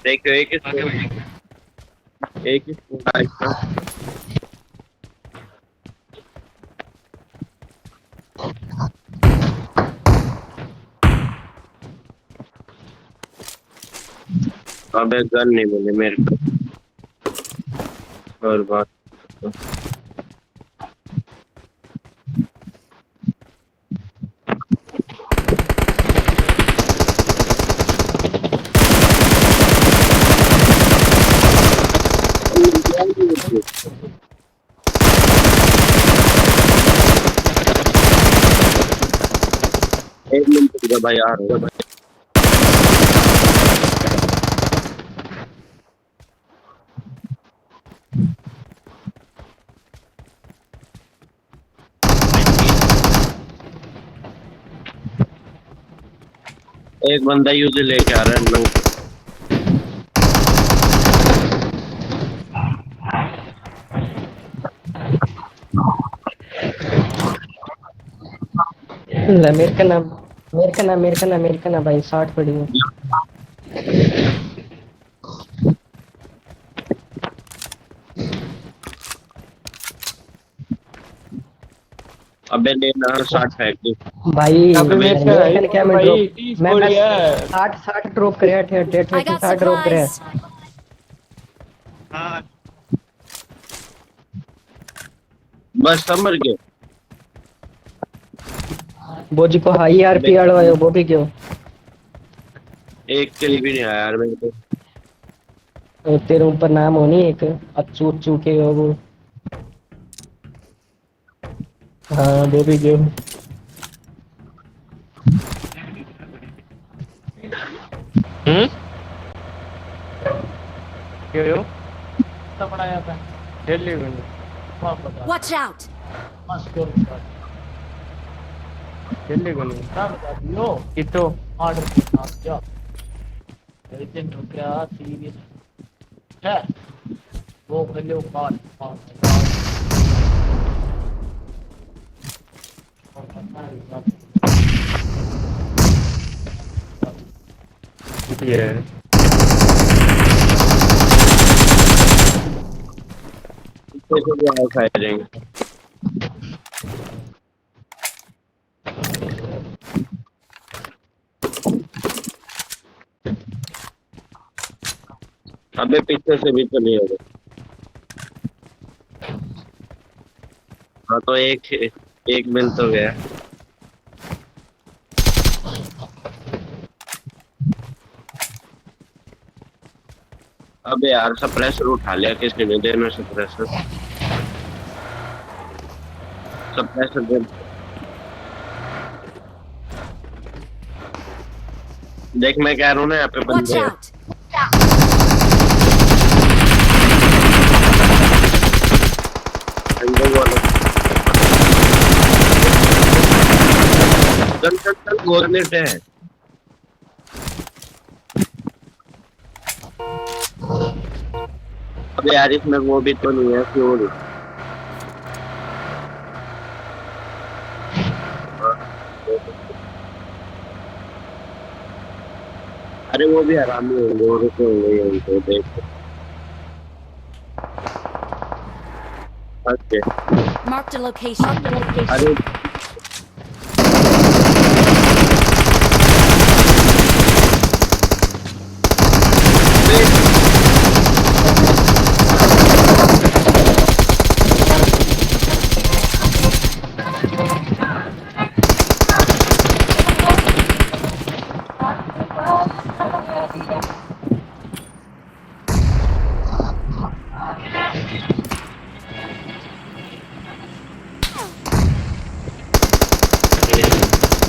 देखो एक ही स्कूल। अबे गन नहीं मिले मेरे को। और बात एक मिनट रुको भाई आ रहा हूँ। एक बंदा यूज लेके आ रहा है नंग। मेरे का नाम भाई 60 पड़ी है। अबे लेना 60 पैक। भाई अबे मेरे का मेरे का क्या मैं ड्रॉप भाई 30 मैं गोली है। 60 ड्रॉप करे 68 I got 60 ड्रॉप करे। supplies. हाँ बस समझ गए। वो जी को हाई आरपी वाला वो भी क्यों एक किल भी नहीं आया यार मेरे को। तेरे ऊपर नाम होनी एक अच्छू अच्छू के वो। हाँ वो भी क्यों। क्यों कितना पढ़ाया था खेल ली मैंने कौन पता Watch out! मस्त खेल ली मैंने क्या बता दियो कितो ऑर्डर के साथ जा एजेंट हो गया सीरियस है वो खेलो कॉल ये कैसे भी आया फायरिंग। अबे पीछे से भी तो नहीं होगा। हाँ तो एक मिल तो गया। अबे यार सप्रेसर उठा लिया किसने नहीं देना सप्रेसर। सप्रेसर दे। देख मैं कह रहा हूँ ना यहाँ पे Watch बंदे हैं। out! बंदे वाले चल चल चल बहुत लेटे हैं। अबे यार इसमें वो भी तो नहीं है फ्यूल। अरे वो भी हरामी होंगे वो रुके होंगे यहीं पे देख। ओके। Marked a location. अरे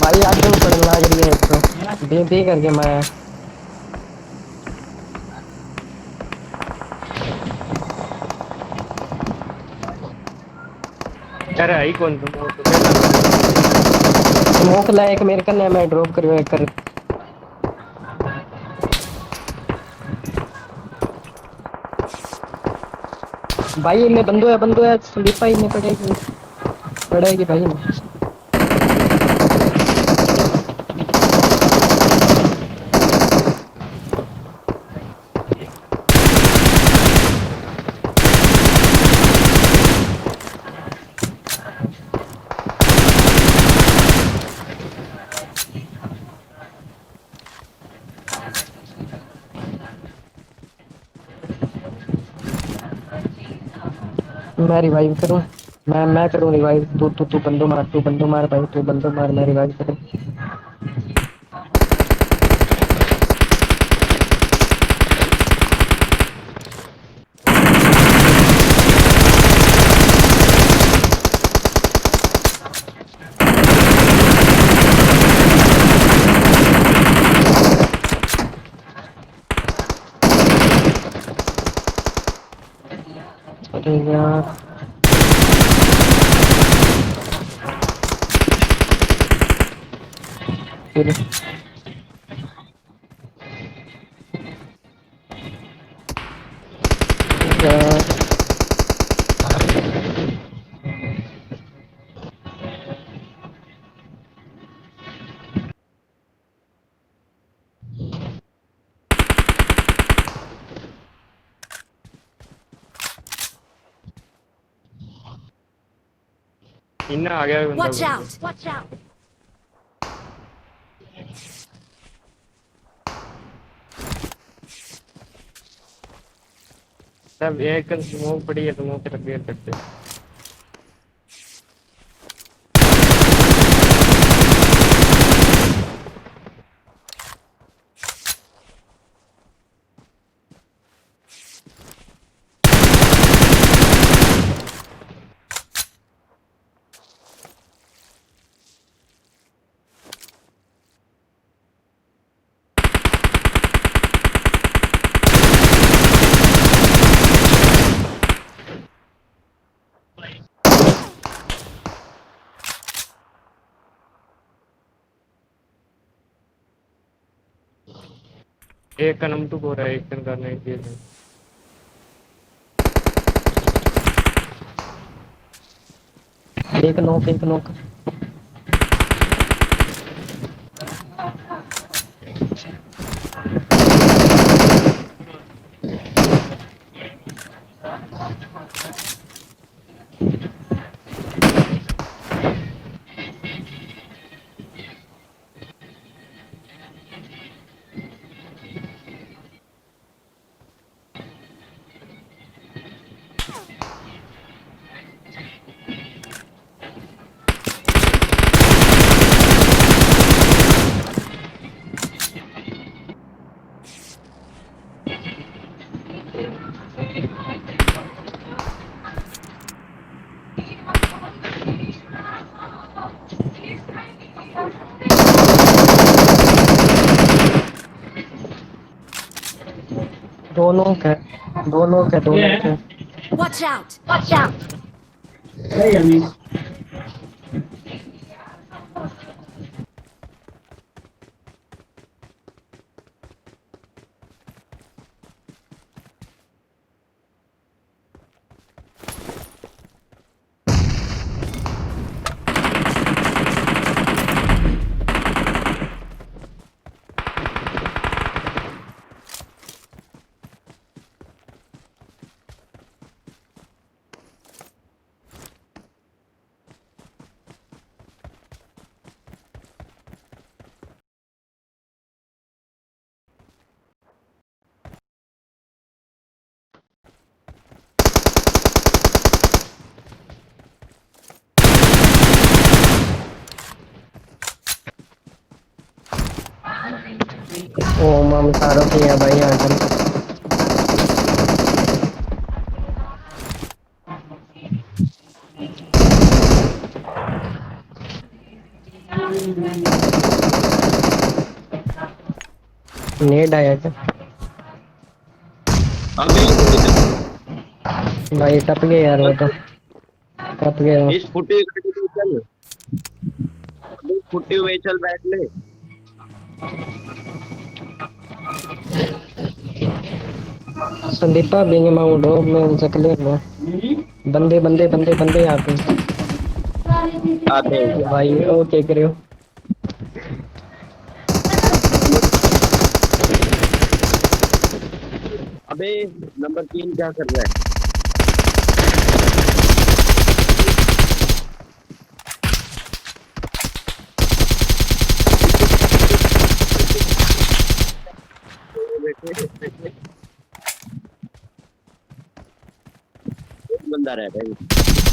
भाई आगे में पड़ने लग रही है एक तो बे करके मारा। अरे आई कौन तुम स्मोक ला एक मेरे का मैं ड्रॉप करवा कर। भाई इनमें बंदो है स्लिप ही नहीं पड़ेगी भाई। मैं रिवाइव करूं? मैं करूं रिवाइव? तू बंदो मार भाई, तू बंदो मार, मैं रिवाइव करूं? अरे यार, फिर यार, इन्ना आ गया बंदा Watch बंदा। out! Watch out! सब एक स्मोक पड़ी है, स्मोक से रिपेयर करते हैं। एक का नम टू हो रहा है, एक का नहीं दिए थे। एक नॉक, एक नॉक। दोनों के, दोनों के, दोनों के। Watch out! ओ माम सारों की है भाई आजम। नेड आया क्या? अबे भाई टप गए यार, वो तो टप गए वो। इस फुटी गाड़ी में चल, अबे फुटी हुए चल बैठ ले। संदीपा बिंग माउंट हो में सकले में बंदे बंदे बंदे बंदे यहाँ पे। आते हैं क्या? भाई ओ क्या करे हो? अबे नंबर 3 क्या कर रहा है? बंदा रह गया।